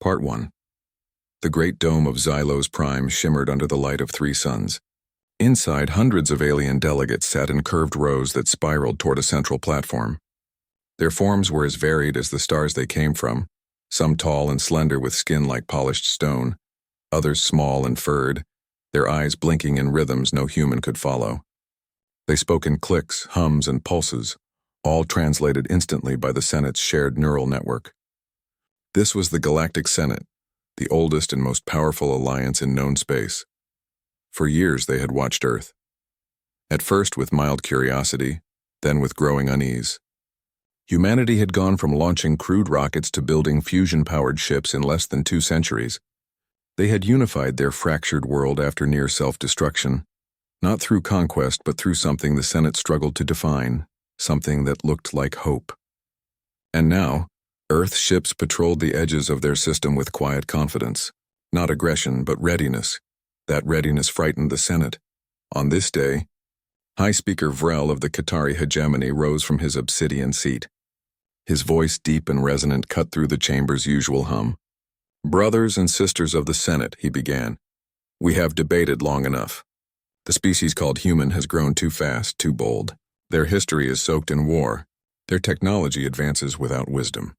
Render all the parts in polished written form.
Part 1. The great dome of Xylos Prime shimmered under the light of 3 suns. Inside, hundreds of alien delegates sat in curved rows that spiraled toward a central platform. Their forms were as varied as the stars they came from, some tall and slender with skin like polished stone, others small and furred, their eyes blinking in rhythms no human could follow. They spoke in clicks, hums, and pulses, all translated instantly by the Senate's shared neural network. This was the Galactic Senate, the oldest and most powerful alliance in known space. For years they had watched Earth. At first with mild curiosity, then with growing unease. Humanity had gone from launching crude rockets to building fusion-powered ships in less than 2 centuries. They had unified their fractured world after near self-destruction, not through conquest but through something the Senate struggled to define, something that looked like hope. And now, Earth ships patrolled the edges of their system with quiet confidence, not aggression but readiness. That readiness frightened the Senate. On this day, High Speaker Vrel of the Qatari hegemony rose from his obsidian seat. His voice, deep and resonant, cut through the chamber's usual hum. "Brothers and sisters of the Senate," he began, "we have debated long enough. The species called human has grown too fast, too bold. Their history is soaked in war. Their technology advances without wisdom.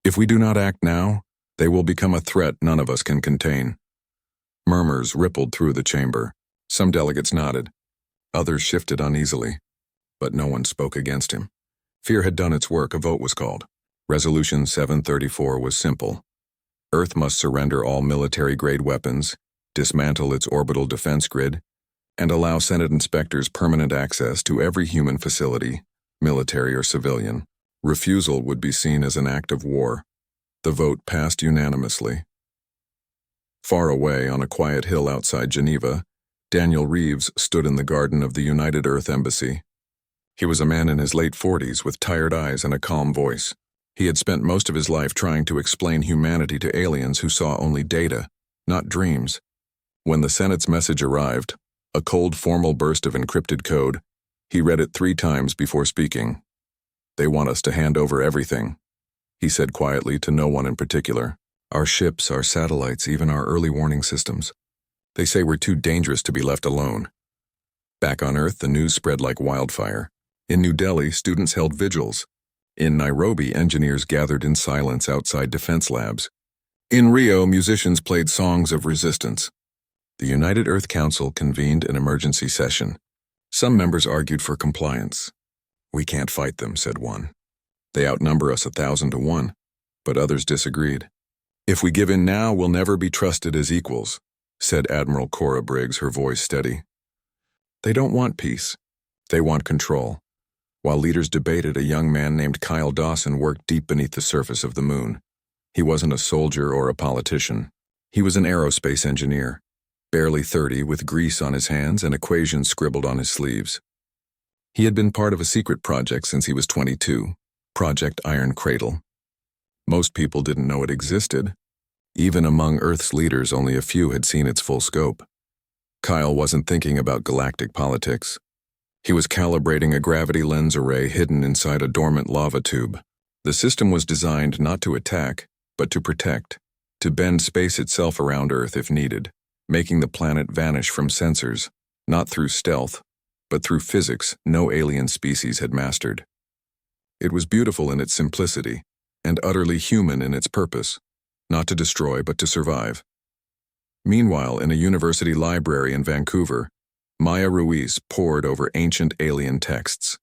If we do not act now, they will become a threat none of us can contain." Murmurs rippled through the chamber. Some delegates nodded. Others shifted uneasily. But no one spoke against him. Fear had done its work. A vote was called. Resolution 734 was simple. Earth must surrender all military-grade weapons, dismantle its orbital defense grid, and allow Senate inspectors permanent access to every human facility, military or civilian. Refusal would be seen as an act of war. The vote passed unanimously. Far away, on a quiet hill outside Geneva, Daniel Reeves stood in the garden of the United Earth Embassy. He was a man in his late 40s with tired eyes and a calm voice. He had spent most of his life trying to explain humanity to aliens who saw only data, not dreams. When the Senate's message arrived, a cold, formal burst of encrypted code, he read it 3 times before speaking. "They want us to hand over everything," he said quietly to no one in particular. "Our ships, our satellites, even our early warning systems. They say we're too dangerous to be left alone." Back on Earth, the news spread like wildfire. In New Delhi, students held vigils. In Nairobi, engineers gathered in silence outside defense labs. In Rio, musicians played songs of resistance. The United Earth Council convened an emergency session. Some members argued for compliance. "We can't fight them," said one. "They outnumber us 1,000 to 1, but others disagreed. "If we give in now, we'll never be trusted as equals," said Admiral Cora Briggs, her voice steady. They don't want peace. They want control. While leaders debated, a young man named Kyle Dawson worked deep beneath the surface of the moon. He wasn't a soldier or a politician. He was an aerospace engineer, barely 30, with grease on his hands and equations scribbled on his sleeves. He had been part of a secret project since he was 22, Project Iron Cradle. Most people didn't know it existed. Even among Earth's leaders, only a few had seen its full scope. Kyle wasn't thinking about galactic politics. He was calibrating a gravity lens array hidden inside a dormant lava tube. The system was designed not to attack, but to protect, to bend space itself around Earth if needed, making the planet vanish from sensors, not through stealth, but through physics no alien species had mastered. It was beautiful in its simplicity, and utterly human in its purpose, not to destroy but to survive. Meanwhile, in a university library in Vancouver, Maya Ruiz pored over ancient alien texts.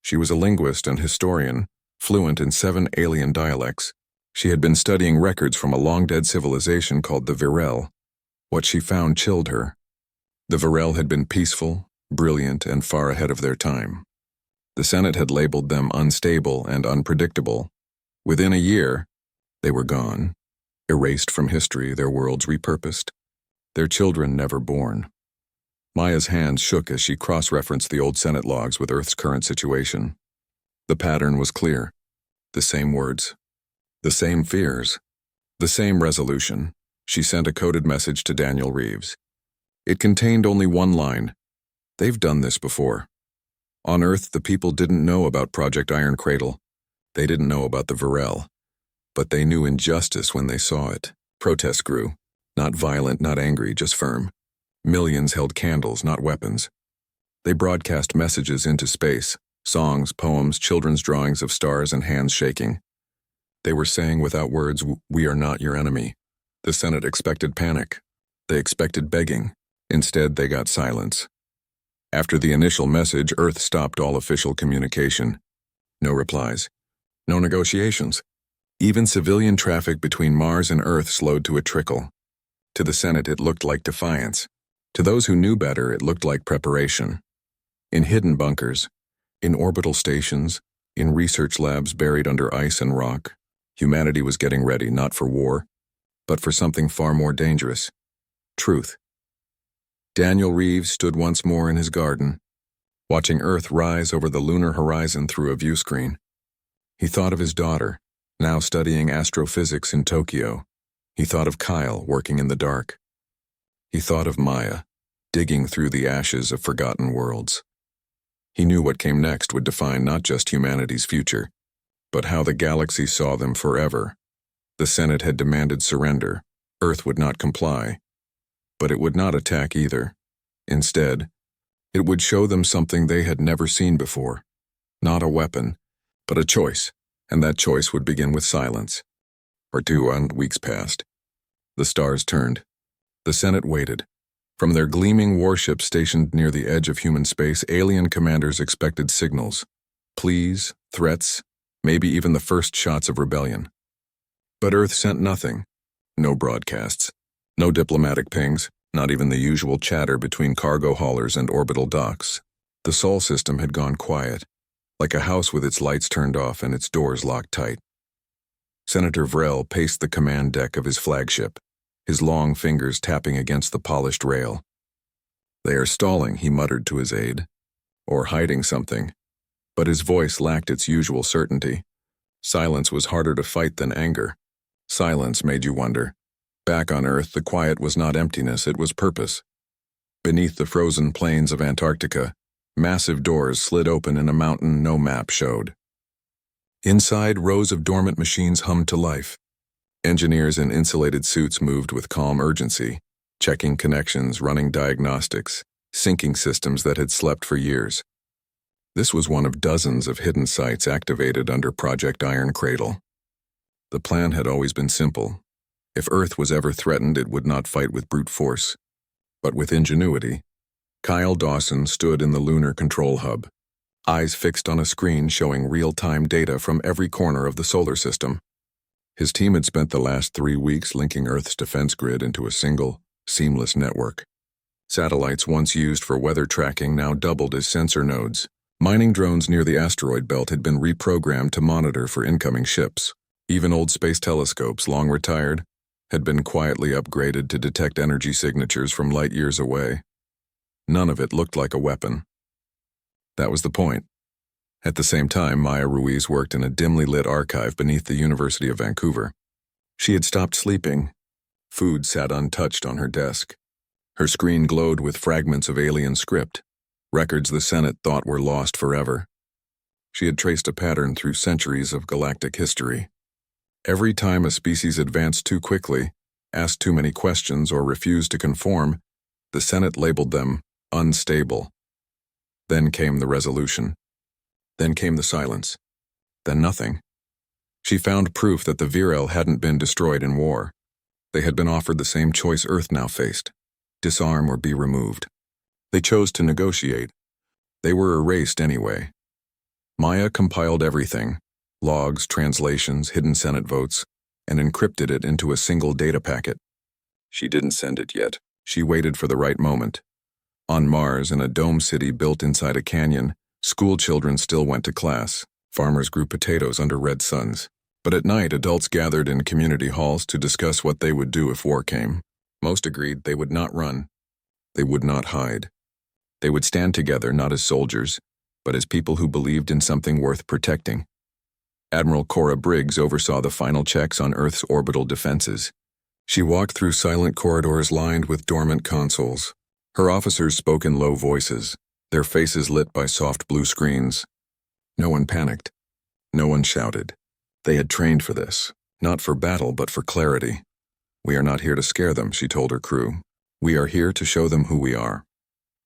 She was a linguist and historian, fluent in 7 alien dialects. She had been studying records from a long-dead civilization called the Virel. What she found chilled her. The Virel had been peaceful, brilliant, and far ahead of their time. The Senate had labeled them unstable and unpredictable. Within a year, they were gone, erased from history, their worlds repurposed, their children never born. Maya's hands shook as she cross-referenced the old Senate logs with Earth's current situation. The pattern was clear. The same words. The same fears. The same resolution. She sent a coded message to Daniel Reeves. It contained only one line. "They've done this before." On Earth, the people didn't know about Project Iron Cradle. They didn't know about the Virel. But they knew injustice when they saw it. Protests grew. Not violent, not angry, just firm. Millions held candles, not weapons. They broadcast messages into space, songs, poems, children's drawings of stars and hands shaking. They were saying without words, "We are not your enemy." The Senate expected panic. They expected begging. Instead, they got silence. After the initial message, Earth stopped all official communication. No replies. No negotiations. Even civilian traffic between Mars and Earth slowed to a trickle. To the Senate, it looked like defiance. To those who knew better, it looked like preparation. In hidden bunkers, in orbital stations, in research labs buried under ice and rock, humanity was getting ready not for war, but for something far more dangerous: truth. Daniel Reeves stood once more in his garden, watching Earth rise over the lunar horizon through a view screen. He thought of his daughter, now studying astrophysics in Tokyo. He thought of Kyle working in the dark. He thought of Maya, digging through the ashes of forgotten worlds. He knew what came next would define not just humanity's future, but how the galaxy saw them forever. The Senate had demanded surrender. Earth would not comply. But it would not attack either. Instead, it would show them something they had never seen before. Not a weapon, but a choice, and that choice would begin with silence. For 2 weeks passed. The stars turned. The Senate waited. From their gleaming warships stationed near the edge of human space, alien commanders expected signals, pleas, threats, maybe even the first shots of rebellion. But Earth sent nothing. No broadcasts. No diplomatic pings, not even the usual chatter between cargo haulers and orbital docks. The Sol system had gone quiet, like a house with its lights turned off and its doors locked tight. Senator Vrel paced the command deck of his flagship, his long fingers tapping against the polished rail. "They are stalling," he muttered to his aide. "Or hiding something." But his voice lacked its usual certainty. Silence was harder to fight than anger. Silence made you wonder. Back on Earth, the quiet was not emptiness, it was purpose. Beneath the frozen plains of Antarctica, massive doors slid open in a mountain no map showed. Inside, rows of dormant machines hummed to life. Engineers in insulated suits moved with calm urgency, checking connections, running diagnostics, syncing systems that had slept for years. This was one of dozens of hidden sites activated under Project Iron Cradle. The plan had always been simple. If Earth was ever threatened, it would not fight with brute force, but with ingenuity. Kyle Dawson stood in the lunar control hub, eyes fixed on a screen showing real-time data from every corner of the solar system. His team had spent the last 3 weeks linking Earth's defense grid into a single, seamless network. Satellites once used for weather tracking now doubled as sensor nodes. Mining drones near the asteroid belt had been reprogrammed to monitor for incoming ships. Even old space telescopes, long retired, had been quietly upgraded to detect energy signatures from light years away. None of it looked like a weapon. That was the point. At the same time, Maya Ruiz worked in a dimly lit archive beneath the University of Vancouver. She had stopped sleeping. Food sat untouched on her desk. Her screen glowed with fragments of alien script, records the Senate thought were lost forever. She had traced a pattern through centuries of galactic history. Every time a species advanced too quickly, asked too many questions, or refused to conform, the Senate labeled them unstable. Then came the resolution. Then came the silence. Then nothing. She found proof that the Virel hadn't been destroyed in war. They had been offered the same choice Earth now faced: disarm or be removed. They chose to negotiate. They were erased anyway. Maya compiled everything: logs, translations, hidden Senate votes, and encrypted it into a single data packet. She didn't send it yet. She waited for the right moment. On Mars, in a dome city built inside a canyon, school children still went to class. Farmers grew potatoes under red suns. But at night, adults gathered in community halls to discuss what they would do if war came. Most agreed they would not run. They would not hide. They would stand together not as soldiers, but as people who believed in something worth protecting. Admiral Cora Briggs oversaw the final checks on Earth's orbital defenses. She walked through silent corridors lined with dormant consoles. Her officers spoke in low voices, their faces lit by soft blue screens. No one panicked. No one shouted. They had trained for this, not for battle but for clarity. "We are not here to scare them," she told her crew. "We are here to show them who we are."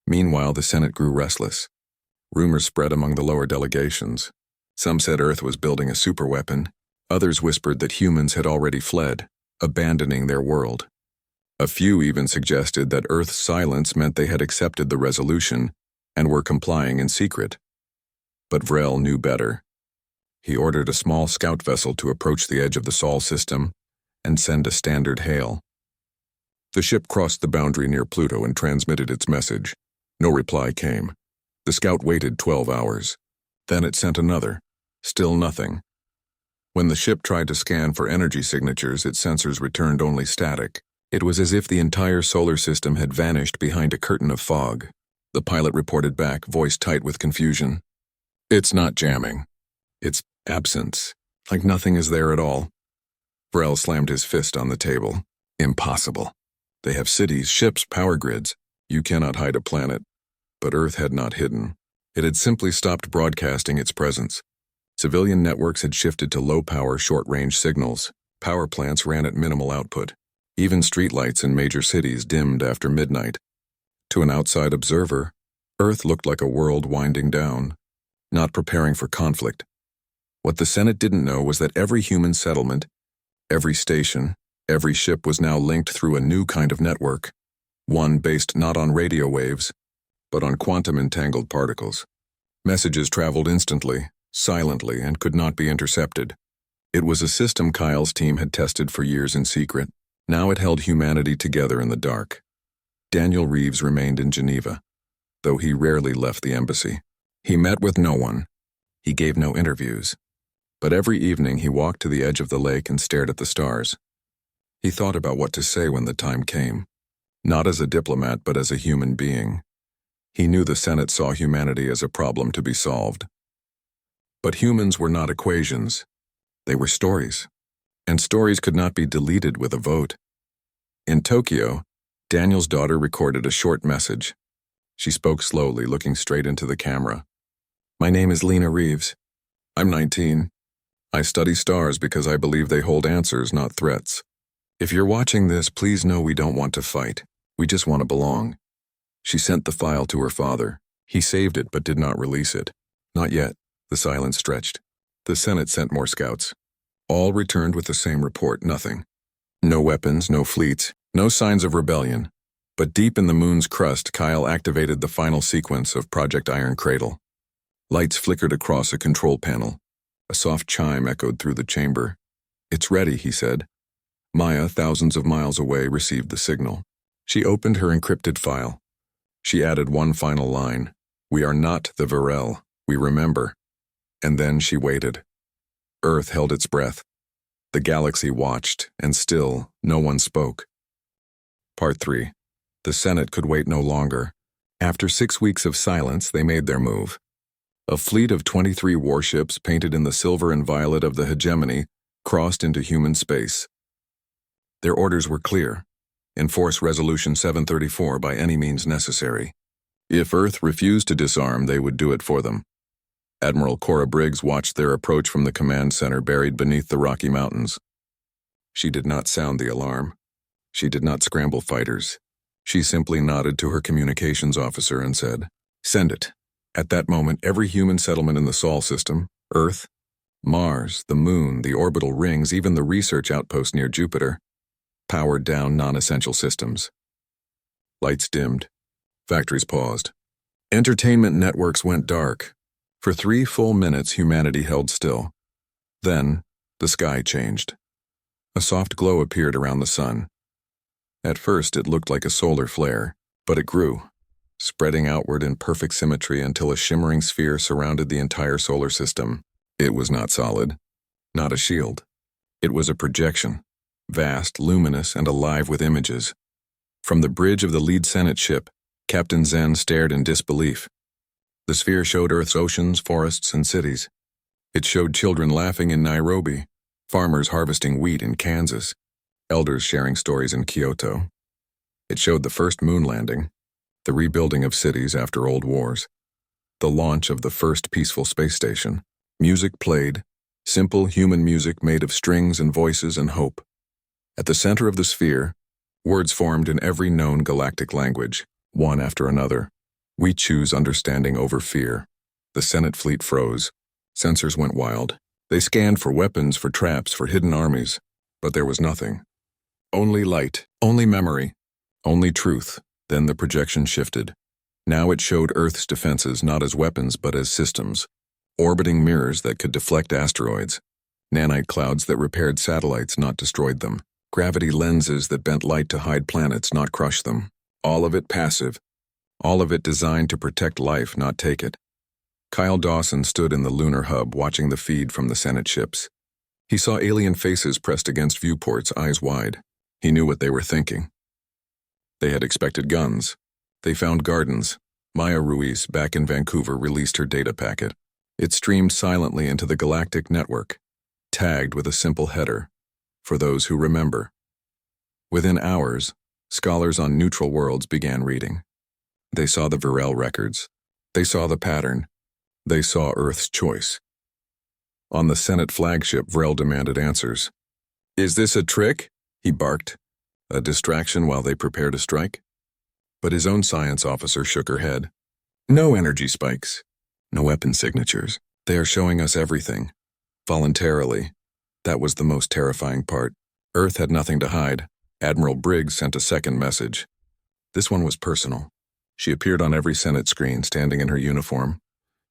Meanwhile, the Senate grew restless. Rumors spread among the lower delegations. Some said Earth was building a superweapon. Others whispered that humans had already fled, abandoning their world. A few even suggested that Earth's silence meant they had accepted the resolution and were complying in secret. But Vrel knew better. He ordered a small scout vessel to approach the edge of the Sol system and send a standard hail. The ship crossed the boundary near Pluto and transmitted its message. No reply came. The scout waited 12 hours. Then it sent another. Still nothing. When the ship tried to scan for energy signatures, its sensors returned only static. It was as if the entire solar system had vanished behind a curtain of fog. The pilot reported back, voice tight with confusion. "It's not jamming. It's absence. Like nothing is there at all." Vrel slammed his fist on the table. "Impossible. They have cities, ships, power grids. You cannot hide a planet." But Earth had not hidden. It had simply stopped broadcasting its presence. Civilian networks had shifted to low-power, short-range signals. Power plants ran at minimal output. Even streetlights in major cities dimmed after midnight. To an outside observer, Earth looked like a world winding down, not preparing for conflict. What the Senate didn't know was that every human settlement, every station, every ship was now linked through a new kind of network, one based not on radio waves, but on quantum-entangled particles. Messages traveled instantly, silently, and could not be intercepted. It was a system Kyle's team had tested for years in secret. Now it held humanity together in the dark. Daniel Reeves remained in Geneva, though he rarely left the embassy. He met with no one. He gave no interviews. But every evening he walked to the edge of the lake and stared at the stars. He thought about what to say when the time came, not as a diplomat but as a human being. He knew the Senate saw humanity as a problem to be solved. But humans were not equations. They were stories. And stories could not be deleted with a vote. In Tokyo, Daniel's daughter recorded a short message. She spoke slowly, looking straight into the camera. "My name is Lena Reeves. I'm 19. I study stars because I believe they hold answers, not threats. If you're watching this, please know we don't want to fight. We just want to belong." She sent the file to her father. He saved it but did not release it. Not yet. The silence stretched. The Senate sent more scouts. All returned with the same report, nothing. No weapons, no fleets, no signs of rebellion. But deep in the moon's crust, Kyle activated the final sequence of Project Iron Cradle. Lights flickered across a control panel. A soft chime echoed through the chamber. "It's ready," he said. Maya, thousands of miles away, received the signal. She opened her encrypted file. She added one final line. "We are not the Varel. We remember." And then she waited. Earth held its breath. The galaxy watched, and still, no one spoke. Part 3. The Senate could wait no longer. After 6 weeks of silence, they made their move. A fleet of 23 warships painted in the silver and violet of the hegemony crossed into human space. Their orders were clear. Enforce Resolution 734 by any means necessary. If Earth refused to disarm, they would do it for them. Admiral Cora Briggs watched their approach from the command center buried beneath the Rocky Mountains. She did not sound the alarm. She did not scramble fighters. She simply nodded to her communications officer and said, "Send it." At that moment, every human settlement in the Sol system, Earth, Mars, the Moon, the orbital rings, even the research outpost near Jupiter, powered down non-essential systems. Lights dimmed. Factories paused. Entertainment networks went dark. For 3 full minutes, humanity held still. Then, the sky changed. A soft glow appeared around the sun. At first, it looked like a solar flare, but it grew, spreading outward in perfect symmetry until a shimmering sphere surrounded the entire solar system. It was not solid, not a shield. It was a projection, vast, luminous, and alive with images. From the bridge of the lead Senate ship, Captain Zen stared in disbelief. The sphere showed Earth's oceans, forests, and cities. It showed children laughing in Nairobi, farmers harvesting wheat in Kansas, elders sharing stories in Kyoto. It showed the first moon landing, the rebuilding of cities after old wars, the launch of the first peaceful space station. Music played, simple human music made of strings and voices and hope. At the center of the sphere, words formed in every known galactic language, one after another. We choose understanding over fear. The Senate fleet froze. Sensors went wild. They scanned for weapons, for traps, for hidden armies. But there was nothing. Only light, only memory, only truth. Then the projection shifted. Now it showed Earth's defenses not as weapons but as systems. Orbiting mirrors that could deflect asteroids. Nanite clouds that repaired satellites, not destroyed them. Gravity lenses that bent light to hide planets, not crush them. All of it passive. All of it designed to protect life, not take it. Kyle Dawson stood in the lunar hub watching the feed from the Senate ships. He saw alien faces pressed against viewports, eyes wide. He knew what they were thinking. They had expected guns. They found gardens. Maya Ruiz, back in Vancouver, released her data packet. It streamed silently into the galactic network, tagged with a simple header, for those who remember. Within hours, scholars on neutral worlds began reading. They saw the Virel records. They saw the pattern. They saw Earth's choice. On the Senate flagship, Virel demanded answers. "Is this a trick?" he barked. "A distraction while they prepare to strike?" But his own science officer shook her head. "No energy spikes. No weapon signatures. They are showing us everything. Voluntarily." That was the most terrifying part. Earth had nothing to hide. Admiral Briggs sent a second message. This one was personal. She appeared on every Senate screen, standing in her uniform.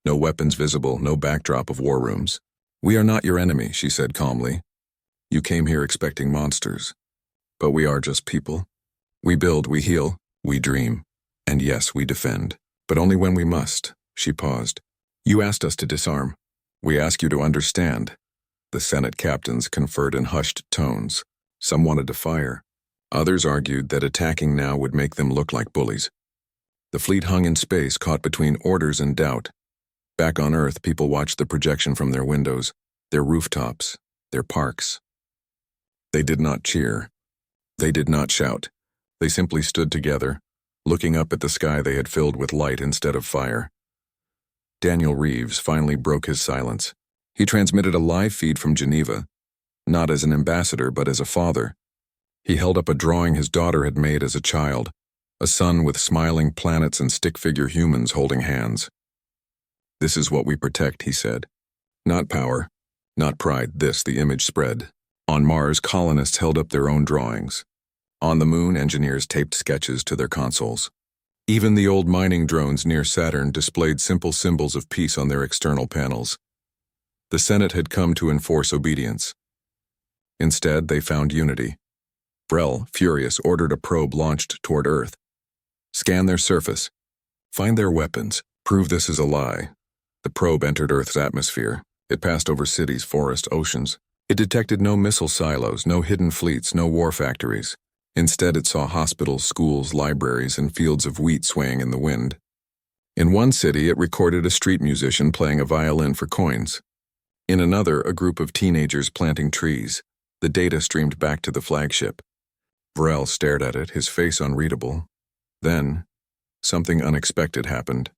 No weapons visible, no backdrop of war rooms. "We are not your enemy," she said calmly. "You came here expecting monsters. But we are just people. We build, we heal, we dream. And yes, we defend. But only when we must." She paused. "You asked us to disarm. We ask you to understand." The Senate captains conferred in hushed tones. Some wanted to fire. Others argued that attacking now would make them look like bullies. The fleet hung in space, caught between orders and doubt. Back on Earth, people watched the projection from their windows, their rooftops, their parks. They did not cheer. They did not shout. They simply stood together, looking up at the sky they had filled with light instead of fire. Daniel Reeves finally broke his silence. He transmitted a live feed from Geneva, not as an ambassador but as a father. He held up a drawing his daughter had made as a child, a sun with smiling planets and stick-figure humans holding hands. "This is what we protect," he said. "Not power, not pride." The image spread. On Mars, colonists held up their own drawings. On the Moon, engineers taped sketches to their consoles. Even the old mining drones near Saturn displayed simple symbols of peace on their external panels. The Senate had come to enforce obedience. Instead, they found unity. Virel, furious, ordered a probe launched toward Earth. "Scan their surface. Find their weapons. Prove this is a lie." The probe entered Earth's atmosphere. It passed over cities, forests, oceans. It detected no missile silos, no hidden fleets, no war factories. Instead, it saw hospitals, schools, libraries, and fields of wheat swaying in the wind. In one city, it recorded a street musician playing a violin for coins. In another, a group of teenagers planting trees. The data streamed back to the flagship. Virel stared at it, his face unreadable. Then, something unexpected happened.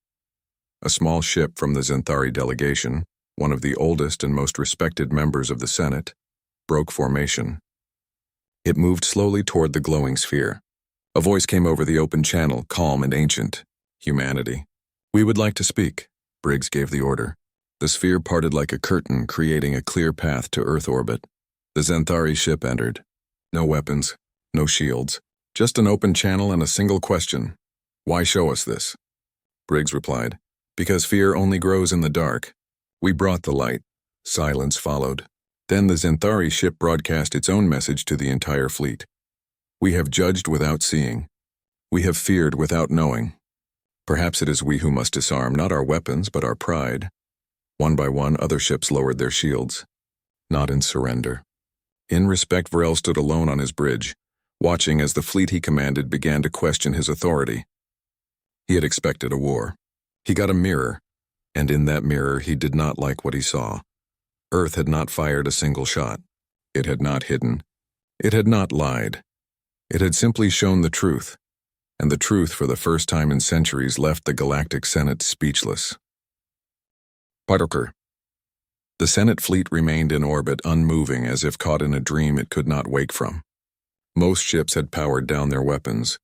A small ship from the Xanthari delegation, one of the oldest and most respected members of the Senate, broke formation. It moved slowly toward the glowing sphere. A voice came over the open channel, calm and ancient. "Humanity. We would like to speak." Briggs gave the order. The sphere parted like a curtain, creating a clear path to Earth orbit. The Xanthari ship entered. No weapons, no shields, just an open channel and a single question. "Why show us this?" Briggs replied, "Because fear only grows in the dark. We brought the light." Silence followed. Then the Xanthari ship broadcast its own message to the entire fleet. "We have judged without seeing. We have feared without knowing. Perhaps it is we who must disarm, not our weapons, but our pride." One by one, other ships lowered their shields. Not in surrender. In respect, Virel stood alone on his bridge, watching as the fleet he commanded began to question his authority. He had expected a war. He got a mirror, and in that mirror he did not like what he saw. Earth had not fired a single shot. It had not hidden. It had not lied. It had simply shown the truth, and the truth for the first time in centuries left the Galactic Senate speechless. Partoker. The Senate fleet remained in orbit, unmoving, as if caught in a dream it could not wake from. Most ships had powered down their weapons.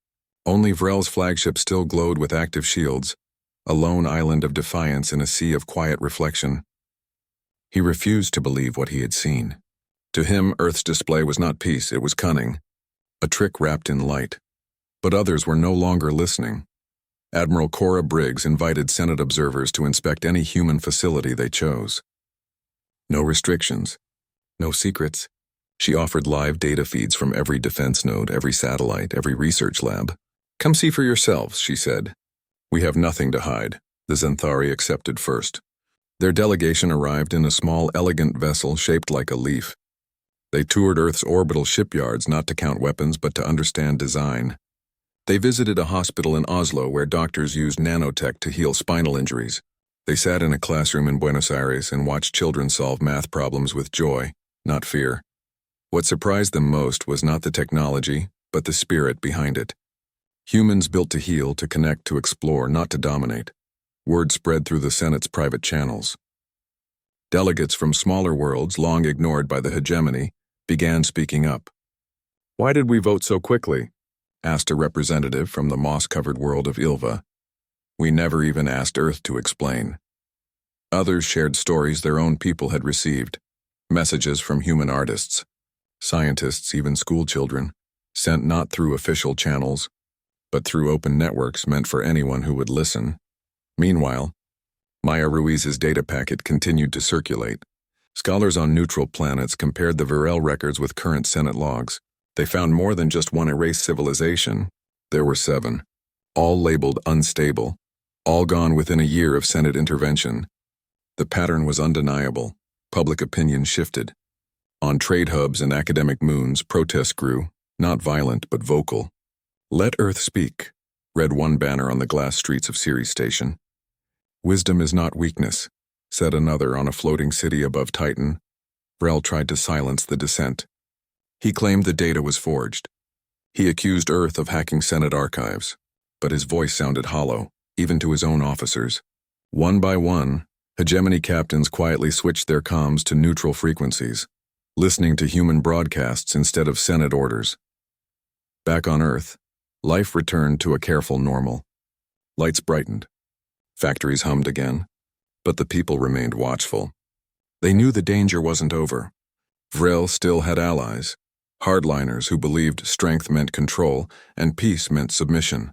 Only Vrel's flagship still glowed with active shields, a lone island of defiance in a sea of quiet reflection. He refused to believe what he had seen. To him, Earth's display was not peace, it was cunning, a trick wrapped in light. But others were no longer listening. Admiral Cora Briggs invited Senate observers to inspect any human facility they chose. No restrictions, no secrets. She offered live data feeds from every defense node, every satellite, every research lab. "Come see for yourselves," she said. "We have nothing to hide." The Xanthari accepted first. Their delegation arrived in a small, elegant vessel shaped like a leaf. They toured Earth's orbital shipyards not to count weapons but to understand design. They visited a hospital in Oslo where doctors used nanotech to heal spinal injuries. They sat in a classroom in Buenos Aires and watched children solve math problems with joy, not fear. What surprised them most was not the technology, but the spirit behind it. Humans built to heal, to connect, to explore, not to dominate. Word spread through the Senate's private channels. Delegates from smaller worlds, long ignored by the hegemony, began speaking up. "Why did we vote so quickly?" asked a representative from the moss-covered world of Ilva. "We never even asked Earth to explain." Others shared stories their own people had received, messages from human artists, scientists, even schoolchildren, sent not through official channels, but through open networks meant for anyone who would listen. Meanwhile, Maya Ruiz's data packet continued to circulate. Scholars on neutral planets compared the Virel records with current Senate logs. They found more than just one erased civilization. There were 7, all labeled unstable, all gone within a year of Senate intervention. The pattern was undeniable. Public opinion shifted. On trade hubs and academic moons, protests grew, not violent but vocal. "Let Earth speak," read one banner on the glass streets of Ceres Station. "Wisdom is not weakness," said another on a floating city above Titan. Vrel tried to silence the dissent. He claimed the data was forged. He accused Earth of hacking Senate archives, but his voice sounded hollow, even to his own officers. One by one, hegemony captains quietly switched their comms to neutral frequencies, listening to human broadcasts instead of Senate orders. Back on Earth, life returned to a careful normal. Lights brightened. Factories hummed again, but the people remained watchful. They knew the danger wasn't over. Vrel still had allies, hardliners who believed strength meant control and peace meant submission.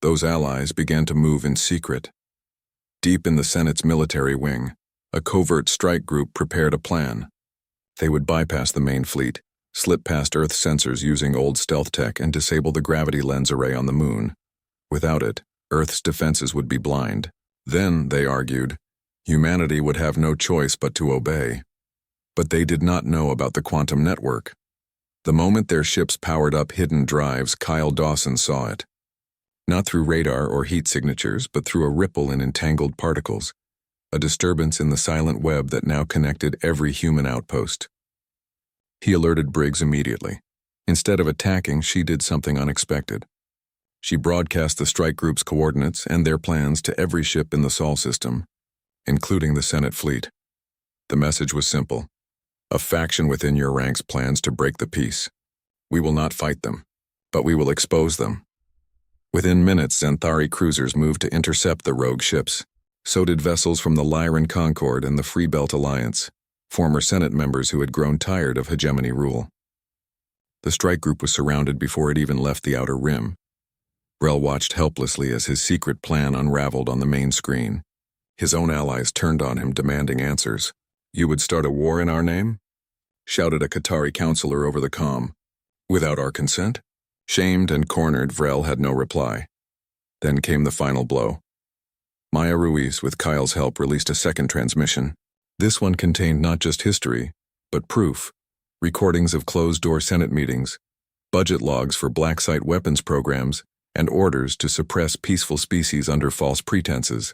Those allies began to move in secret. Deep in the Senate's military wing, a covert strike group prepared a plan. They would bypass the main fleet, slip past Earth sensors using old stealth tech, and disable the gravity lens array on the moon. Without it, Earth's defenses would be blind. Then, they argued, humanity would have no choice but to obey. But they did not know about the quantum network. The moment their ships powered up hidden drives, Kyle Dawson saw it. Not through radar or heat signatures, but through a ripple in entangled particles, a disturbance in the silent web that now connected every human outpost. He alerted Briggs immediately. Instead of attacking, she did something unexpected. She broadcast the strike group's coordinates and their plans to every ship in the Sol system, including the Senate fleet. The message was simple. A faction within your ranks plans to break the peace. We will not fight them, but we will expose them. Within minutes, Xanthari cruisers moved to intercept the rogue ships. So did vessels from the Lyran Concord and the Free Belt Alliance, former Senate members who had grown tired of hegemony rule. The strike group was surrounded before it even left the outer rim. Vrel watched helplessly as his secret plan unraveled on the main screen. His own allies turned on him, demanding answers. "You would start a war in our name?" shouted a Qatari counselor over the comm. "Without our consent?" Shamed and cornered, Vrel had no reply. Then came the final blow. Maya Ruiz, with Kyle's help, released a second transmission. This one contained not just history, but proof. Recordings of closed-door Senate meetings, budget logs for black site weapons programs, and orders to suppress peaceful species under false pretenses.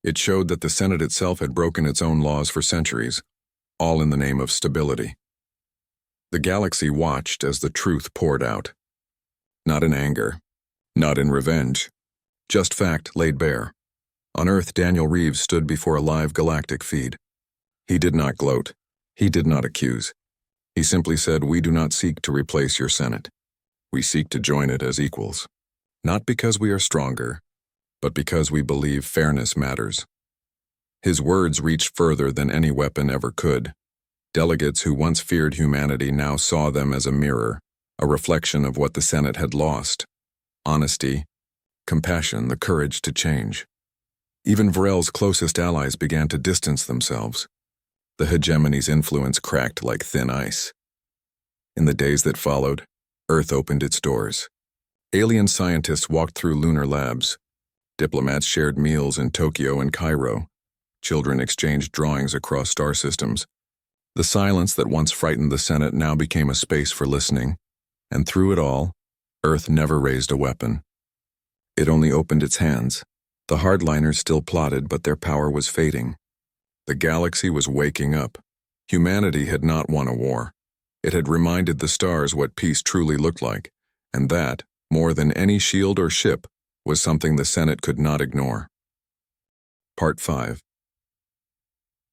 It showed that the Senate itself had broken its own laws for centuries, all in the name of stability. The galaxy watched as the truth poured out. Not in anger, not in revenge, just fact laid bare. On Earth, Daniel Reeves stood before a live galactic feed. He did not gloat. He did not accuse. He simply said, "We do not seek to replace your Senate. We seek to join it as equals. Not because we are stronger, but because we believe fairness matters." His words reached further than any weapon ever could. Delegates who once feared humanity now saw them as a mirror, a reflection of what the Senate had lost: honesty, compassion, the courage to change. Even Varel's closest allies began to distance themselves. The hegemony's influence cracked like thin ice. In the days that followed, Earth opened its doors. Alien scientists walked through lunar labs. Diplomats shared meals in Tokyo and Cairo. Children exchanged drawings across star systems. The silence that once frightened the Senate now became a space for listening, and through it all, Earth never raised a weapon. It only opened its hands. The hardliners still plotted, but their power was fading. The galaxy was waking up. Humanity had not won a war. It had reminded the stars what peace truly looked like, and that, more than any shield or ship, was something the Senate could not ignore. Part 5.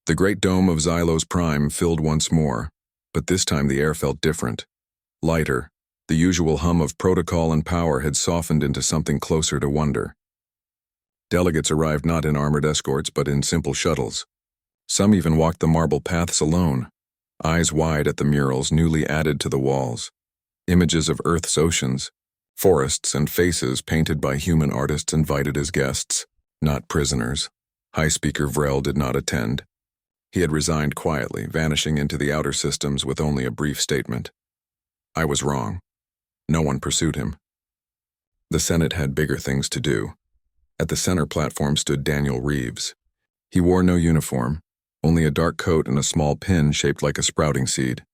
The great dome of Xylos Prime filled once more, but this time the air felt different. Lighter, the usual hum of protocol and power had softened into something closer to wonder. Delegates arrived not in armored escorts but in simple shuttles. Some even walked the marble paths alone, eyes wide at the murals newly added to the walls. Images of Earth's oceans, forests and faces painted by human artists invited as guests, not prisoners. High Speaker Varel did not attend. He had resigned quietly, vanishing into the outer systems with only a brief statement. I was wrong. No one pursued him. The Senate had bigger things to do. At the center platform stood Daniel Reeves. He wore no uniform, only a dark coat and a small pin shaped like a sprouting seed,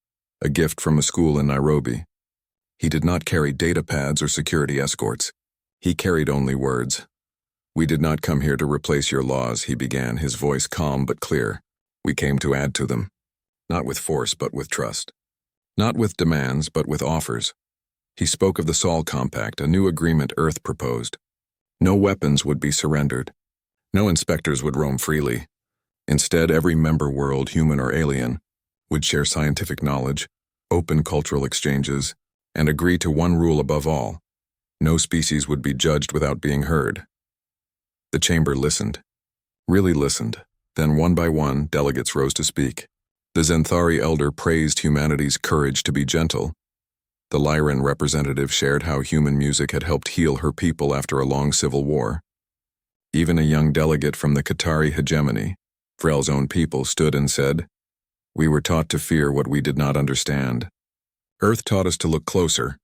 a gift from a school in Nairobi. He did not carry data pads or security escorts. He carried only words. "We did not come here to replace your laws," he began, his voice calm but clear. "We came to add to them. Not with force, but with trust. Not with demands, but with offers." He spoke of the Sol Compact, a new agreement Earth proposed. No weapons would be surrendered. No inspectors would roam freely. Instead, every member world, human or alien, would share scientific knowledge, open cultural exchanges, and agree to one rule above all: no species would be judged without being heard. The chamber listened. Really listened. Then one by one, delegates rose to speak. The Zenthari elder praised humanity's courage to be gentle. The Lyran representative shared how human music had helped heal her people after a long civil war. Even a young delegate from the Qatari hegemony, Vrel's own people, stood and said, "We were taught to fear what we did not understand. Earth taught us to look closer.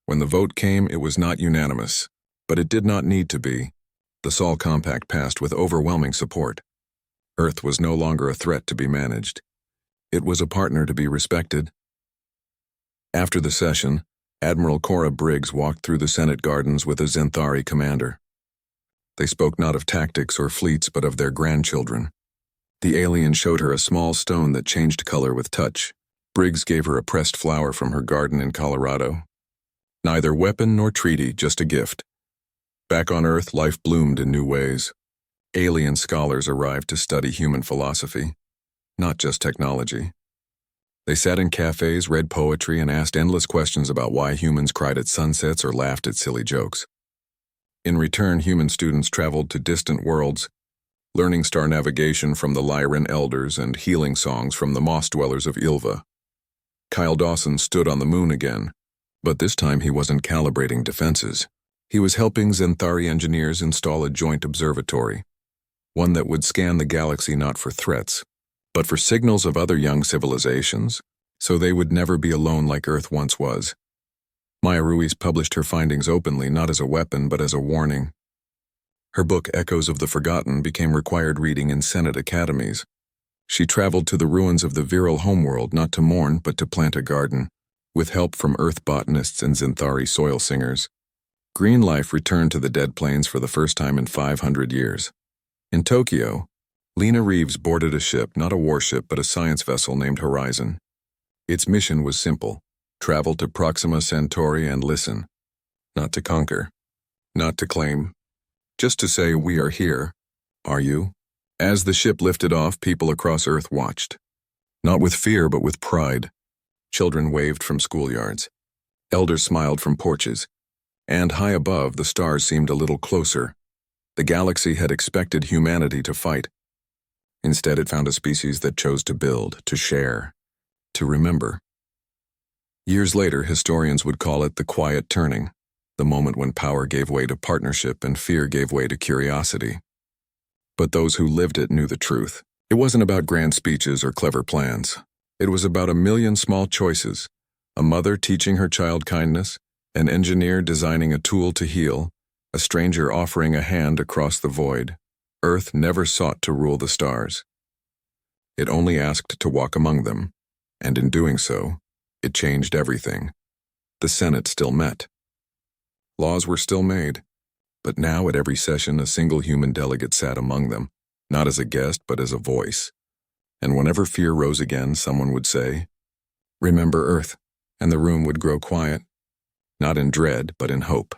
When the vote came, it was not unanimous, but it did not need to be. The Sol Compact passed with overwhelming support. Earth was no longer a threat to be managed. It was a partner to be respected." After the session, Admiral Cora Briggs walked through the Senate gardens with a Zenthari commander. They spoke not of tactics or fleets, but of their grandchildren. The alien showed her a small stone that changed color with touch. Briggs gave her a pressed flower from her garden in Colorado. Neither weapon nor treaty, just a gift. Back on Earth, life bloomed in new ways. Alien scholars arrived to study human philosophy, not just technology. They sat in cafes, read poetry, and asked endless questions about why humans cried at sunsets or laughed at silly jokes. In return, human students traveled to distant worlds, learning star navigation from the Lyran elders and healing songs from the moss dwellers of Ilva. Kyle Dawson stood on the moon again, but this time he wasn't calibrating defenses. He was helping Zenthari engineers install a joint observatory, one that would scan the galaxy not for threats, but for signals of other young civilizations, so they would never be alone like Earth once was. Maya Ruiz published her findings openly, not as a weapon, but as a warning. Her book, Echoes of the Forgotten, became required reading in Senate academies. She traveled to the ruins of the virile homeworld not to mourn, but to plant a garden, with help from Earth botanists and Zenthari soil singers. Green life returned to the Dead Plains for the first time in 500 years. In Tokyo, Lena Reeves boarded a ship, not a warship, but a science vessel named Horizon. Its mission was simple: travel to Proxima Centauri and listen. Not to conquer, not to claim, just to say, "We are here. Are you?" As the ship lifted off, people across Earth watched. Not with fear, but with pride. Children waved from schoolyards. Elders smiled from porches. And high above, the stars seemed a little closer. The galaxy had expected humanity to fight. Instead, it found a species that chose to build, to share, to remember. Years later, historians would call it the quiet turning, the moment when power gave way to partnership and fear gave way to curiosity. But those who lived it knew the truth. It wasn't about grand speeches or clever plans. It was about a million small choices, a mother teaching her child kindness, an engineer designing a tool to heal, a stranger offering a hand across the void. Earth never sought to rule the stars. It only asked to walk among them, and in doing so, it changed everything. The Senate still met. Laws were still made, but now at every session a single human delegate sat among them, not as a guest but as a voice. And whenever fear rose again, someone would say, "Remember Earth," and the room would grow quiet, not in dread but in hope.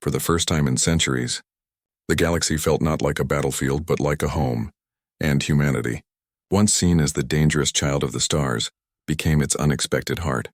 For the first time in centuries, the galaxy felt not like a battlefield but like a home, and humanity, once seen as the dangerous child of the stars, became its unexpected heart.